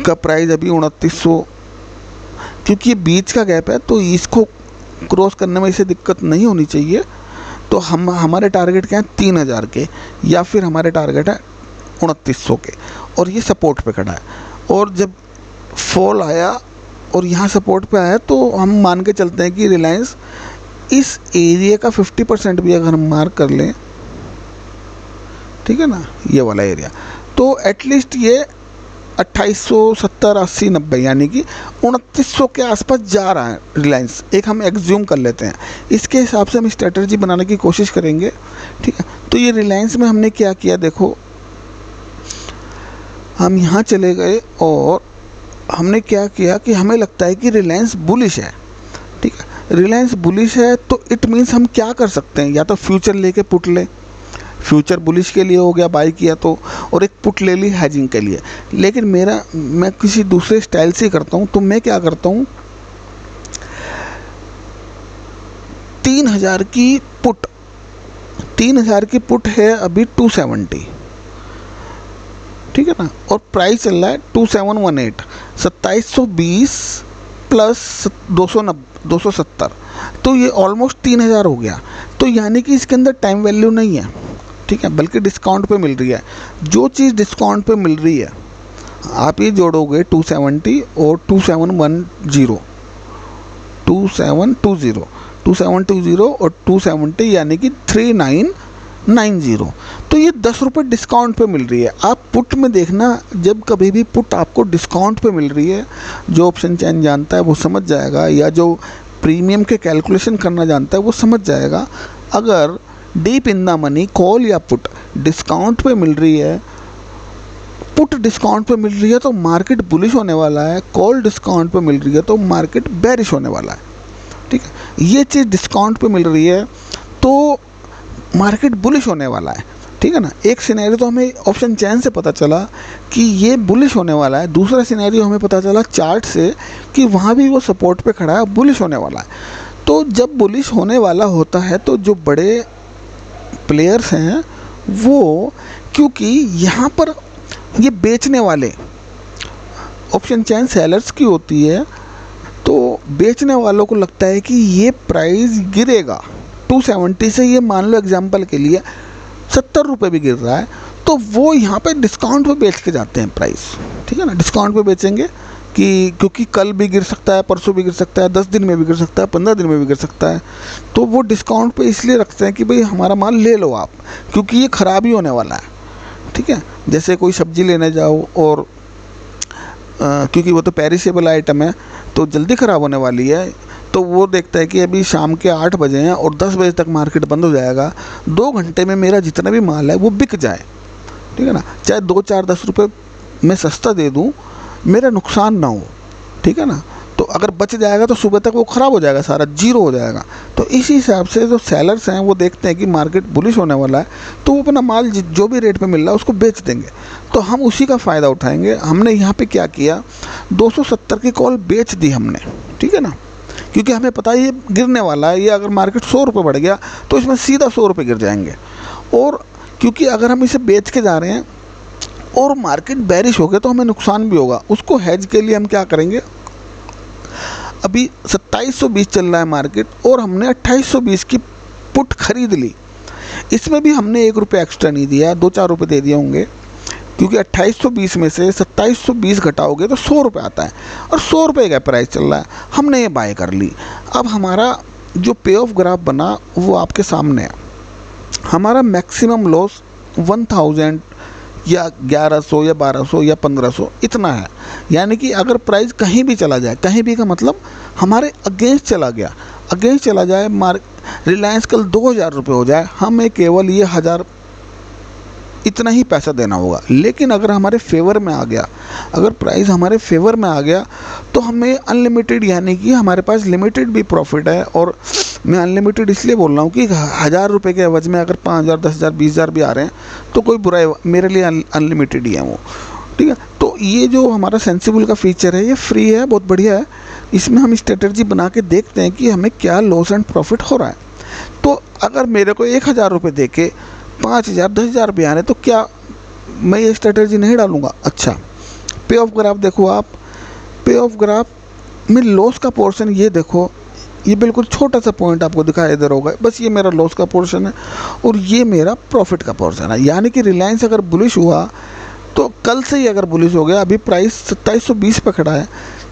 का प्राइस अभी 2900, क्योंकि ये बीच का गैप है तो इसको क्रॉस करने में इसे दिक्कत नहीं होनी चाहिए। तो हमारे टारगेट क्या है, 3000 के, या फिर हमारे टारगेट है 2900 के, और ये सपोर्ट पे खड़ा है। और जब फॉल आया और यहाँ सपोर्ट पे आया तो हम मान के चलते हैं कि रिलायंस इस एरिया का 50% भी अगर हम मार्क कर लें, ठीक है ना, ये वाला एरिया। तो एटलीस्ट ये 2800, 70, 80, 90 यानी कि 2900 के आसपास जा रहा है रिलायंस, एक हम एग्ज्यूम कर लेते हैं। इसके हिसाब से हम स्ट्रेटजी बनाने की कोशिश करेंगे, ठीक है। तो ये रिलायंस में हमने क्या किया, देखो हम यहाँ चले गए और हमने क्या किया कि हमें लगता है कि रिलायंस बुलिश है, ठीक है। रिलायंस बुलिश है तो इट मीन्स हम क्या कर सकते हैं, या तो फ्यूचर लेके पुट ले, फ्यूचर बुलिश के लिए हो गया बाई किया तो, और एक पुट ले ली हेजिंग के लिए। लेकिन मैं किसी दूसरे स्टाइल से करता हूँ। तो मैं क्या करता हूँ, 3000 की पुट, 3000 की पुट है अभी 270, ठीक है ना, और प्राइस चल रहा है 2718, 2720 प्लस 270, तो ये ऑलमोस्ट 3000 हो गया। तो यानी कि इसके अंदर टाइम वैल्यू नहीं है, ठीक है, बल्कि डिस्काउंट पे मिल रही है। जो चीज़ डिस्काउंट पे मिल रही है आप ये जोड़ोगे 270 और 2710, 2720 और 270 यानी कि 3990। तो ये 10 रुपये डिस्काउंट पे मिल रही है। आप पुट में देखना, जब कभी भी पुट आपको डिस्काउंट पे मिल रही है, जो ऑप्शन चेन जानता है वो समझ जाएगा, या जो प्रीमियम के कैलकुलेशन करना जानता है वो समझ जाएगा। अगर deep in the money call या पुट डिस्काउंट पे मिल रही है, पुट डिस्काउंट पे मिल रही है तो मार्केट बुलिश होने वाला है, कॉल डिस्काउंट पे मिल रही है तो मार्केट बेरिश होने वाला है, ठीक है। ये चीज़ डिस्काउंट पे मिल रही है तो मार्केट बुलिश होने वाला है, ठीक है ना। एक सिनेरियो तो हमें ऑप्शन चेन से पता चला कि ये बुलिश होने वाला है, दूसरा सिनेरियो हमें पता चला चार्ट से कि वहाँ भी वो सपोर्ट पे खड़ा है, बुलिश होने वाला है। तो जब बुलिश होने वाला होता है तो जो बड़े प्लेयर्स हैं वो, क्योंकि यहाँ पर ये बेचने वाले, ऑप्शन चेन सेलर्स की होती है, तो बेचने वालों को लगता है कि ये प्राइस गिरेगा 270 से, ये मान लो एग्जांपल के लिए 70 रुपये भी गिर रहा है, तो वो यहाँ पे डिस्काउंट पे बेच के जाते हैं प्राइस, ठीक है ना। डिस्काउंट पे बेचेंगे कि क्योंकि कल भी गिर सकता है, परसों भी गिर सकता है, 10 दिन में भी गिर सकता है, 15 दिन में भी गिर सकता है। तो वो डिस्काउंट पे इसलिए रखते हैं कि भाई हमारा माल ले लो आप, क्योंकि ये ख़राब ही होने वाला है, ठीक है। जैसे कोई सब्ज़ी लेने जाओ और क्योंकि वो तो पेरिसेबल आइटम है तो जल्दी ख़राब होने वाली है, तो वो देखता है कि अभी शाम के 8 बजे हैं और 10 बजे तक मार्केट बंद हो जाएगा, 2 घंटे में मेरा जितना भी माल है वो बिक जाए, ठीक है ना। चाहे 2, 4, 10 रुपये मैं सस्ता दे दूँ, मेरा नुकसान ना हो, ठीक है ना। तो अगर बच जाएगा तो सुबह तक वो ख़राब हो जाएगा, सारा जीरो हो जाएगा। तो इसी हिसाब से जो सेलर्स हैं वो देखते हैं कि मार्केट बुलिश होने वाला है, तो वो अपना माल जो भी रेट पे मिल रहा है उसको बेच देंगे, तो हम उसी का फ़ायदा उठाएंगे। हमने यहाँ पे क्या किया, 270 की कॉल बेच दी हमने, ठीक है ना, क्योंकि हमें पता है ये गिरने वाला है। ये अगर मार्केट 100 रुपये बढ़ गया तो इसमें सीधा 100 रुपये गिर जाएंगे, और क्योंकि अगर हम इसे बेच के जा रहे हैं और मार्केट बेरिश हो गया तो हमें नुकसान भी होगा। उसको हेज के लिए हम क्या करेंगे, अभी 2720 चल रहा है मार्केट और हमने 2820 की पुट खरीद ली, इसमें भी हमने 1 रुपये एक्स्ट्रा नहीं दिया, 2-4 रुपये दे दिए होंगे, क्योंकि 2820 में से 2720 घटाओगे तो 100 रुपये आता है, और 100 रुपये का प्राइस चल रहा है, हमने ये बाय कर ली। अब हमारा जो पे ऑफ ग्राफ बना वो आपके सामने है। हमारा मैक्सिमम लॉस 1000 या 1100 या 1200 या 1500 इतना है, यानी कि अगर प्राइस कहीं भी चला जाए, कहीं भी का मतलब हमारे अगेंस्ट चला गया, अगेंस्ट चला जाए, रिलायंस कल 2000 रुपये हो जाए, हमें केवल ये 1000 इतना ही पैसा देना होगा। लेकिन अगर हमारे फेवर में आ गया, अगर प्राइस हमारे फेवर में आ गया तो हमें अनलिमिटेड, यानी कि हमारे पास लिमिटेड भी प्रॉफिट है। और मैं अनलिमिटेड इसलिए बोल रहा हूँ कि 1000 रुपये के एवज में अगर 5000, 10000, 20000 भी आ रहे हैं तो कोई बुरा है, मेरे लिए अनलिमिटेड ही है वो, ठीक है। तो ये जो हमारा सेंसिबल का फीचर है ये फ्री है, बहुत बढ़िया है। इसमें हम स्ट्रेटजी बना के देखते हैं कि हमें क्या लॉस एंड प्रॉफिट हो रहा है। तो अगर मेरे को 1000 रुपये दे के 5000, 10000 भी आ रहे तो क्या मैं ये स्ट्रेटजी नहीं डालूंगा? अच्छा, पे ऑफ ग्राफ देखो आप, पे ऑफ ग्राफ में लॉस का पोर्शन ये देखो, ये बिल्कुल छोटा सा पॉइंट आपको दिखाई दे रहा होगा, बस ये मेरा लॉस का पोर्शन है और ये मेरा प्रॉफिट का पोर्शन है। यानी कि रिलायंस अगर बुलिश हुआ तो कल से ही अगर बुलिश हो गया, अभी प्राइस 2720 पे खड़ा है,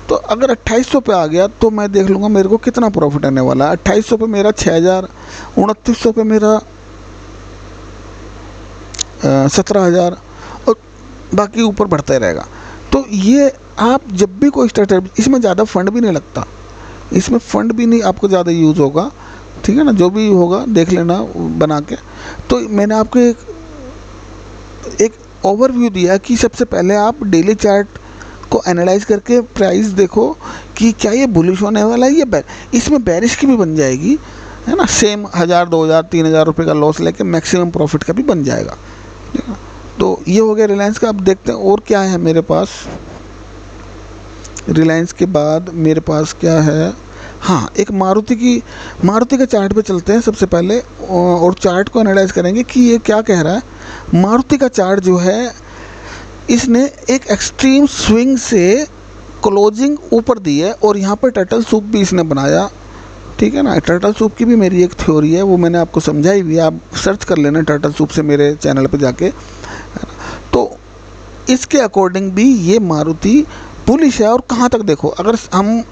तो अगर 2800 पे आ गया तो मैं देख लूँगा मेरे को कितना प्रॉफिट आने वाला है। 2800 पे मेरा 6000, 2900 पे मेरा 17,000 और बाकी ऊपर बढ़ता ही रहेगा। तो ये आप जब भी कोई स्ट्रैटेजी, इसमें ज़्यादा फंड भी नहीं लगता, इसमें फंड भी नहीं आपको ज़्यादा यूज़ होगा, ठीक है ना, जो भी होगा देख लेना बना के। तो मैंने आपको एक ओवरव्यू दिया कि सबसे पहले आप डेली चार्ट को एनालाइज करके प्राइस देखो कि क्या ये बुलिश होने वाला है, ये इसमें बेरिश की भी बन जाएगी, है ना, सेम 1,000 2,000 3,000 रुपये का लॉस लेके मैक्सिमम प्रॉफिट का भी बन जाएगा, ठीक है। तो ये हो गया रिलायंस का। अब देखते हैं और क्या है मेरे पास। रिलायंस के बाद मेरे पास क्या है, हाँ, एक मारुति का चार्ट पे चलते हैं सबसे पहले और चार्ट को एनालाइज करेंगे कि ये क्या कह रहा है। मारुति का चार्ट जो है, इसने एक एक्सट्रीम स्विंग से क्लोजिंग ऊपर दी है और यहाँ पर टर्टल सूप भी इसने बनाया, ठीक है ना। टर्टल सूप की भी मेरी एक थ्योरी है, वो मैंने आपको समझाई हुई है, आप सर्च कर लेना टर्टल सूप से मेरे चैनल पे जाके। तो इसके अकॉर्डिंग भी ये मारुति बुलिश है। और कहाँ तक देखो, अगर हम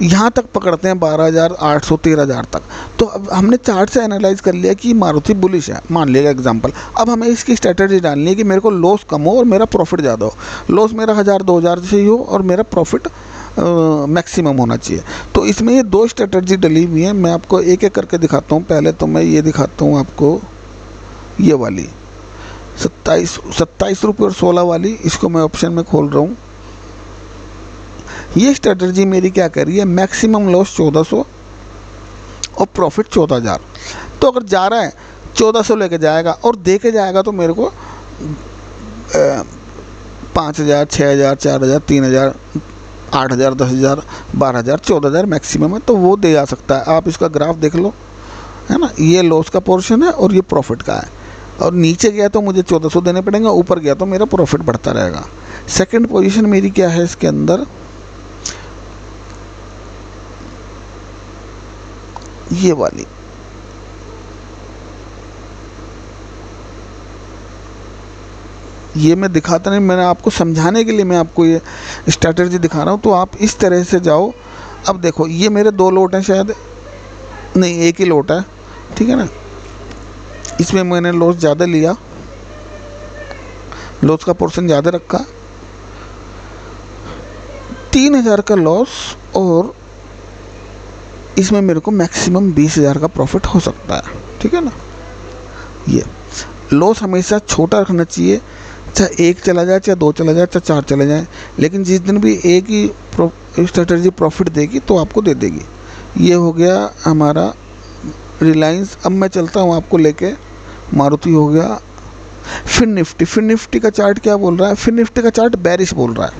यहाँ तक पकड़ते हैं 12,800 13,000 तक, तो अब हमने चार्ट से एनालाइज कर लिया कि मारुति बुलिश है, मान लिया एग्जांपल। अब हमें इसकी स्ट्रेटजी डालनी है कि मेरे को लॉस कम हो और मेरा प्रॉफिट ज़्यादा हो। लॉस मेरा 1,000 2,000 से ही हो और मेरा प्रॉफिट मैक्सिमम होना चाहिए। तो इसमें ये दो स्ट्रेटजी डली हुई है, मैं आपको एक एक करके दिखाता हूँ। पहले तो मैं ये दिखाता हूँ आपको, ये वाली 27 रुपये और 16 वाली, इसको मैं ऑप्शन में खोल रहा हूँ। ये स्ट्रेटजी मेरी क्या कर रही है, मैक्सिमम लॉस 1400 और प्रॉफिट 14,000। तो अगर जा रहा है 1400 लेके जाएगा और दे के जाएगा तो मेरे को 5,000 6,000 4,000 3,000 8,000 10,000 12,000 14,000 मैक्सिमम है, तो वो दे जा सकता है। आप इसका ग्राफ देख लो, है ना, ये लॉस का पोर्शन है और ये प्रॉफिट का है। और नीचे गया तो मुझे 1400 देने पड़ेंगे, ऊपर गया तो मेरा प्रॉफिट बढ़ता रहेगा। सेकंड पोजीशन मेरी क्या है इसके अंदर, ये वाली, ये मैं दिखाता नहीं, मैंने आपको समझाने के लिए मैं आपको ये स्ट्रैटेजी दिखा रहा हूँ। तो आप इस तरह से जाओ। अब देखो, ये मेरे 2 लोट हैं, शायद नहीं, एक ही लोट है, ठीक है ना। इसमें मैंने लॉस ज़्यादा लिया, लॉस का पोर्शन ज़्यादा रखा, 3,000 का लॉस, और इसमें मेरे को मैक्सिमम 20,000 का प्रॉफिट हो सकता है, ठीक है ना। ये लॉस हमेशा छोटा रखना चाहिए, चाहे 1 चला जाए, चाहे 2 चला जाए, चाहे 4 चले जाए, लेकिन जिस दिन भी एक ही स्ट्रेटजी प्रॉफिट देगी तो आपको दे देगी। ये हो गया हमारा रिलायंस। अब मैं चलता हूँ आपको लेके, मारुति हो गया। फिर निफ्टी का चार्ट क्या बोल रहा है, फिर निफ्टी का चार्ट बेरिश बोल रहा है।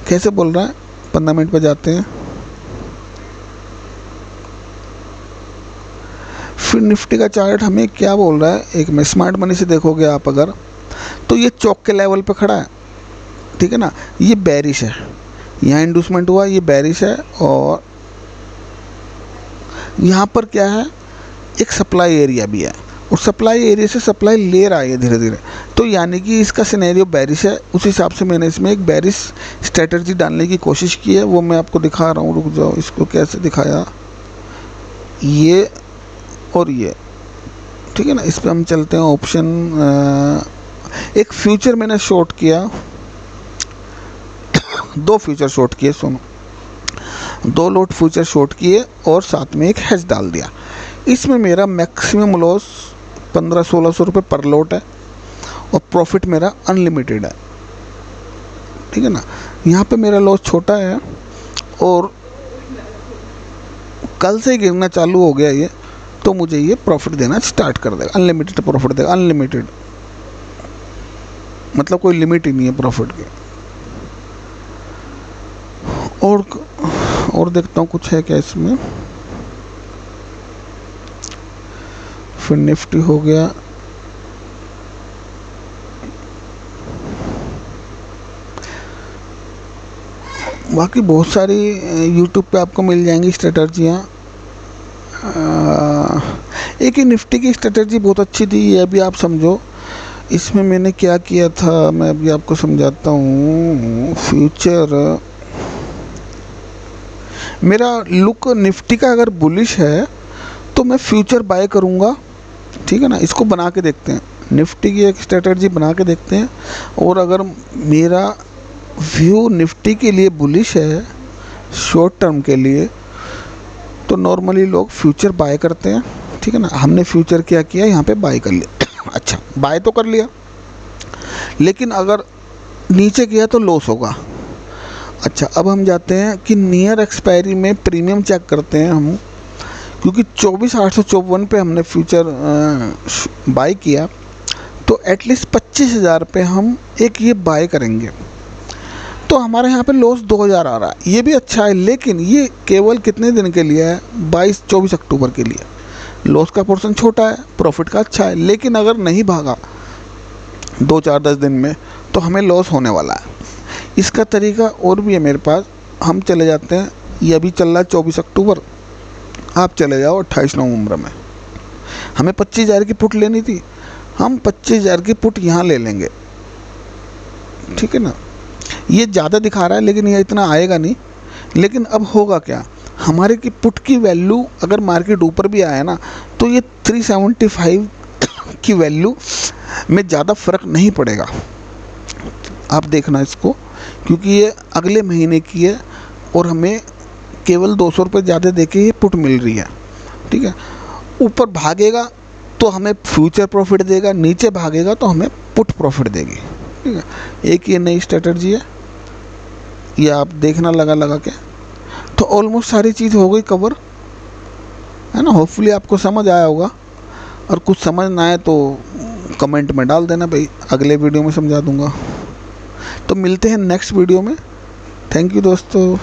कैसे बोल रहा है, 15 मिनट पर जाते हैं। फिर निफ्टी का चार्ट हमें क्या बोल रहा है, एक में स्मार्ट मनी से देखोगे आप अगर, तो ये चौक के लेवल पे खड़ा है, ठीक है ना। ये बेरिश है, यहाँ इंडूसमेंट हुआ, ये बेरिश है। और यहाँ पर क्या है, एक सप्लाई एरिया भी है, और सप्लाई एरिया से सप्लाई ले रहा है धीरे धीरे। तो यानी कि इसका सिनेरियो बेरिश है। उस हिसाब से मैंने इसमें एक बेरिश स्ट्रेटजी डालने की कोशिश की है, वो मैं आपको दिखा रहा हूँ। रुक जाओ, इसको कैसे दिखाया, ये और ये, ठीक है ना। इस पर हम चलते हैं ऑप्शन। एक फ्यूचर मैंने शॉर्ट किया, 2 फ्यूचर शॉर्ट किए, सुनो, 2 लोट फ्यूचर शॉर्ट किए और साथ में एक हेज डाल दिया। इसमें मेरा मैक्सिमम लॉस 1500-1600 रुपये पर लोट है और प्रॉफिट मेरा अनलिमिटेड है, ठीक है ना। यहाँ पे मेरा लॉस छोटा है और कल से गिरना चालू हो गया ये, तो मुझे ये प्रॉफिट देना स्टार्ट कर देगा, अनलिमिटेड प्रॉफिट देगा। अनलिमिटेड मतलब कोई लिमिट ही नहीं है प्रॉफिट की। और देखता हूँ कुछ है क्या इसमें। फिर निफ्टी हो गया, बाकी बहुत सारी यूट्यूब पे आपको मिल जाएंगी स्ट्रेटर्जियाँ। एक ही निफ्टी की स्ट्रेटजी बहुत अच्छी थी, ये भी आप समझो। इसमें मैंने क्या किया था, मैं अभी आपको समझाता हूँ। फ्यूचर मेरा लुक निफ्टी का अगर बुलिश है तो मैं फ्यूचर बाय करूँगा, ठीक है ना। इसको बना के देखते हैं, निफ्टी की एक स्ट्रेटजी बना के देखते हैं। और अगर मेरा व्यू निफ्टी के लिए बुलिश है शॉर्ट टर्म के लिए, तो नॉर्मली लोग फ्यूचर बाय करते हैं, ठीक है ना। हमने फ्यूचर क्या किया, यहाँ पे बाय कर लिया। अच्छा, बाय तो कर लिया, लेकिन अगर नीचे गया तो लॉस होगा। अच्छा, अब हम जाते हैं कि नियर एक्सपायरी में प्रीमियम चेक करते हैं हम, क्योंकि 24,854 पे हमने फ्यूचर बाय किया, तो एटलीस्ट 25,000 पे हम एक ये बाय करेंगे। तो हमारे यहाँ पे लॉस 2,000 आ रहा है, ये भी अच्छा है, लेकिन ये केवल कितने दिन के लिए है, 22-24 अक्टूबर के लिए। लॉस का पोर्शन छोटा है, प्रॉफिट का अच्छा है, लेकिन अगर नहीं भागा 2-4-10 दिन में तो हमें लॉस होने वाला है। इसका तरीका और भी है मेरे पास। हम चले जाते हैं, ये अभी चल रहा है 24 अक्टूबर, आप चले जाओ 28 नवंबर में। हमें 25,000 की पुट लेनी थी, हम 25,000 की पुट यहाँ ले लेंगे, ठीक है ना। ये ज़्यादा दिखा रहा है, लेकिन ये इतना आएगा नहीं। लेकिन अब होगा क्या, हमारे की पुट की वैल्यू अगर मार्केट ऊपर भी आया ना, तो ये 375 की वैल्यू में ज़्यादा फ़र्क नहीं पड़ेगा। आप देखना इसको, क्योंकि ये अगले महीने की है और हमें केवल 200 रुपये ज़्यादा देके ये पुट मिल रही है, ठीक है। ऊपर भागेगा तो हमें फ्यूचर प्रॉफिट देगा, नीचे भागेगा तो हमें पुट प्रॉफिट देगी, ठीक है। एक ये नई स्ट्रेटजी है, ये आप देखना लगा के। तो ऑलमोस्ट सारी चीज़ हो गई कवर, है ना। होपफुली आपको समझ आया होगा, और कुछ समझ ना आए तो कमेंट में डाल देना भाई, अगले वीडियो में समझा दूंगा। तो मिलते हैं नेक्स्ट वीडियो में। थैंक यू दोस्तों।